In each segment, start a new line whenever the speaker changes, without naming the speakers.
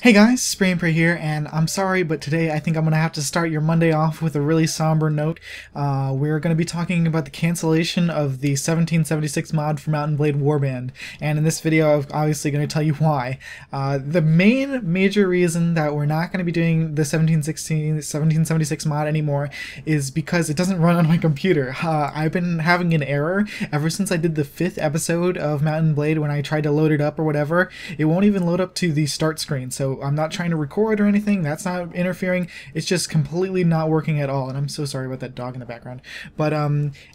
Hey guys, Spray and Pray here, and I'm sorry, but today I think I'm going to have to start your Monday off with a really somber note. We're going to be talking about the cancellation of the 1776 mod for Mount & Blade Warband, and in this video I'm obviously going to tell you why. The major reason that we're not going to be doing the 1776 mod anymore is because it doesn't run on my computer. I've been having an error ever since I did the 5th episode of Mount & Blade. When I tried to load it up or whatever, it won't even load up to the start screen, so I'm not trying to record or anything. That's not interfering. It's just completely not working at all, and I'm so sorry about that dog in the background. But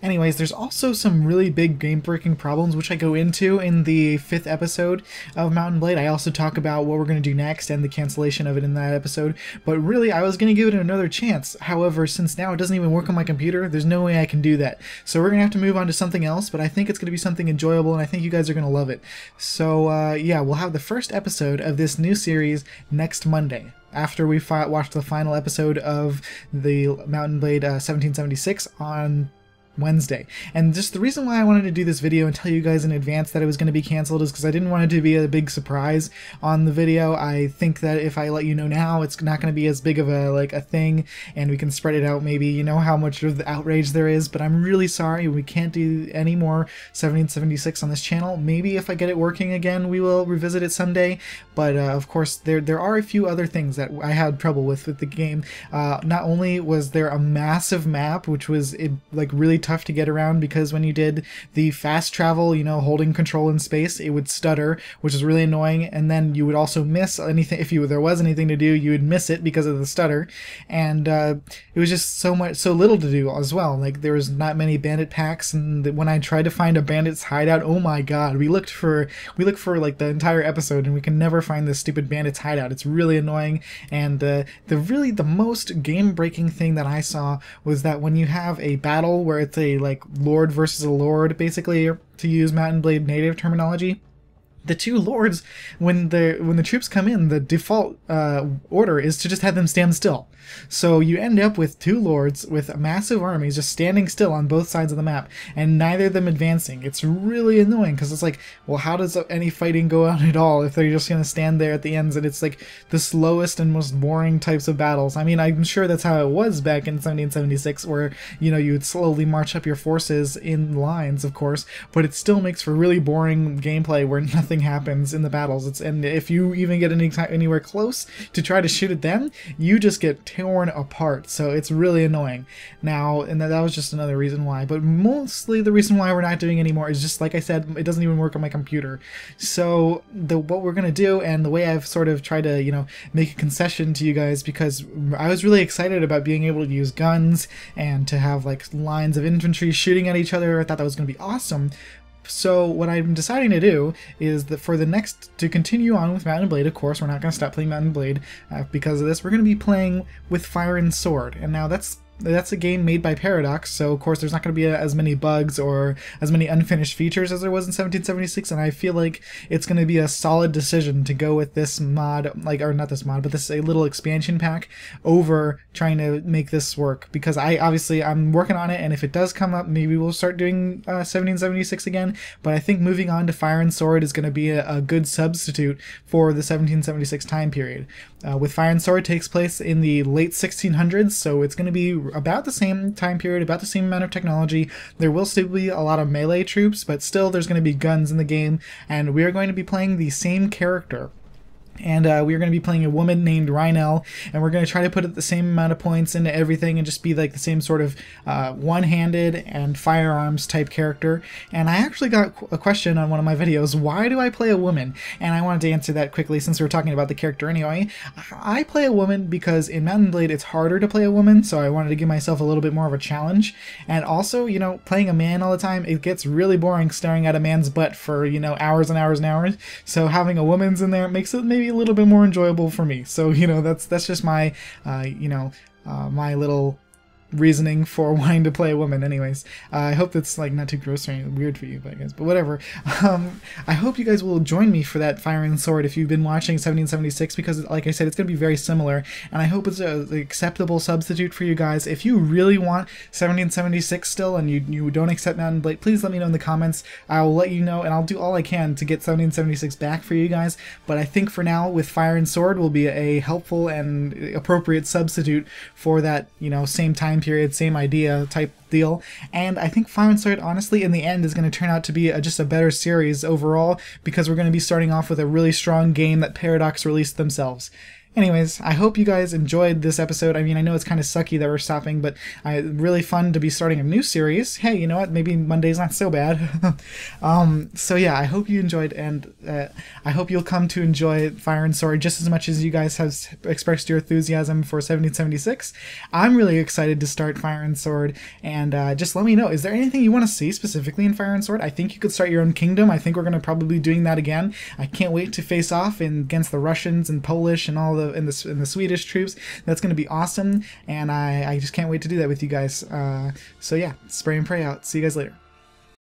anyways, there's also some really big game-breaking problems which I go into in the 5th episode of Mount & Blade. I also talk about what we're going to do next and the cancellation of it in that episode. But really, I was going to give it another chance. However, since now it doesn't even work on my computer, there's no way I can do that. So we're going to have to move on to something else, but I think it's going to be something enjoyable, and I think you guys are going to love it. So yeah, we'll have the first episode of this new series next Monday, after we watch the final episode of the Mount & Blade 1776 on Wednesday. And just the reason why I wanted to do this video and tell you guys in advance that it was going to be canceled is because I didn't want it to be a big surprise on the video. I think that if I let you know now, it's not going to be as big of a thing, and we can spread it out. Maybe you know how much of the outrage there is, but I'm really sorry we can't do any more 1776 on this channel. Maybe if I get it working again, we will revisit it someday. But of course, there are a few other things that I had trouble with the game. Not only was there a massive map, which was like really tough to get around, because when you did the fast travel, you know, holding control in space, it would stutter, which is really annoying, and then you would also miss anything. If there was anything to do, you would miss it because of the stutter, and it was just so little to do as well. Like, there was not many bandit packs, and when I tried to find a bandit's hideout, oh my god, we looked for like the entire episode, and we can never find this stupid bandit's hideout. It's really annoying. And the most game-breaking thing that I saw was that when you have a battle where it's a like lord versus a lord, basically, to use Mount & Blade native terminology, the two lords, when the troops come in, the default order is to just have them stand still. So you end up with two lords with massive armies just standing still on both sides of the map, and neither of them advancing. It's really annoying, because it's like, well, how does any fighting go on at all if they're just going to stand there at the ends? And it's like the slowest and most boring types of battles. I mean, I'm sure that's how it was back in 1776, where, you know, you would slowly march up your forces in lines, of course, but it still makes for really boring gameplay where nothing happens in the battles. And if you even get anywhere close to try to shoot at them, you just get torn apart. So it's really annoying. Now, and that was just another reason why, but mostly the reason why we're not doing anymore is just, like I said, it doesn't even work on my computer. So what we're gonna do, and the way I've sort of tried to, you know, make a concession to you guys, because I was really excited about being able to use guns and to have like lines of infantry shooting at each other. I thought that was gonna be awesome. So what I'm deciding to do is that to continue on with Mount & Blade, of course, we're not going to stop playing Mount & Blade because of this. We're going to be playing with Fire and Sword, and now that's a game made by Paradox, so of course there's not going to be as many bugs or as many unfinished features as there was in 1776, and I feel like it's going to be a solid decision to go with this mod, or not this mod, but this a little expansion pack over trying to make this work, because I'm working on it, and if it does come up, maybe we'll start doing 1776 again, but I think moving on to Fire and Sword is going to be a good substitute for the 1776 time period. With Fire and Sword, it takes place in the late 1600s, so it's going to be about the same time period, about the same amount of technology. There will still be a lot of melee troops, but still there's going to be guns in the game, and we are going to be playing the same character. And we're going to be playing a woman named Rhynel, and we're going to try to put the same amount of points into everything and just be like the same sort of one-handed and firearms type character. And I actually got a question on one of my videos, why do I play a woman? And I wanted to answer that quickly since we were talking about the character anyway. I play a woman because in Mount & Blade it's harder to play a woman, so I wanted to give myself a little bit more of a challenge. And also, you know, playing a man all the time, it gets really boring staring at a man's butt for, you know, hours and hours and hours. So having a woman's in there makes it maybe a little bit more enjoyable for me. So, you know, that's just my my little reasoning for wanting to play a woman. Anyways, I hope that's like not too gross or weird for you, but whatever. I hope you guys will join me for that Fire and Sword if you've been watching 1776, because like I said, it's going to be very similar, and I hope it's an acceptable substitute for you guys. If you really want 1776 still and you don't accept Mount and Blade, please let me know in the comments. I will let you know, and I'll do all I can to get 1776 back for you guys, but I think for now with Fire and Sword will be a helpful and appropriate substitute for that, you know, same time period, same idea type deal. And I think Fire and Sword, honestly, in the end is going to turn out to be just a better series overall, because we're going to be starting off with a really strong game that Paradox released themselves. Anyways, I hope you guys enjoyed this episode. I mean, I know it's kind of sucky that we're stopping, but really fun to be starting a new series. Hey, you know what? Maybe Monday's not so bad. So yeah, I hope you enjoyed, and I hope you'll come to enjoy Fire and Sword just as much as you guys have expressed your enthusiasm for 1776. I'm really excited to start Fire and Sword, and just let me know, is there anything you want to see specifically in Fire and Sword? I think you could start your own kingdom. I think we're going to probably be doing that again. I can't wait to face off against the Russians and Polish and all the in the Swedish troops. That's going to be awesome, and I just can't wait to do that with you guys. So yeah, spray and pray out. See you guys later.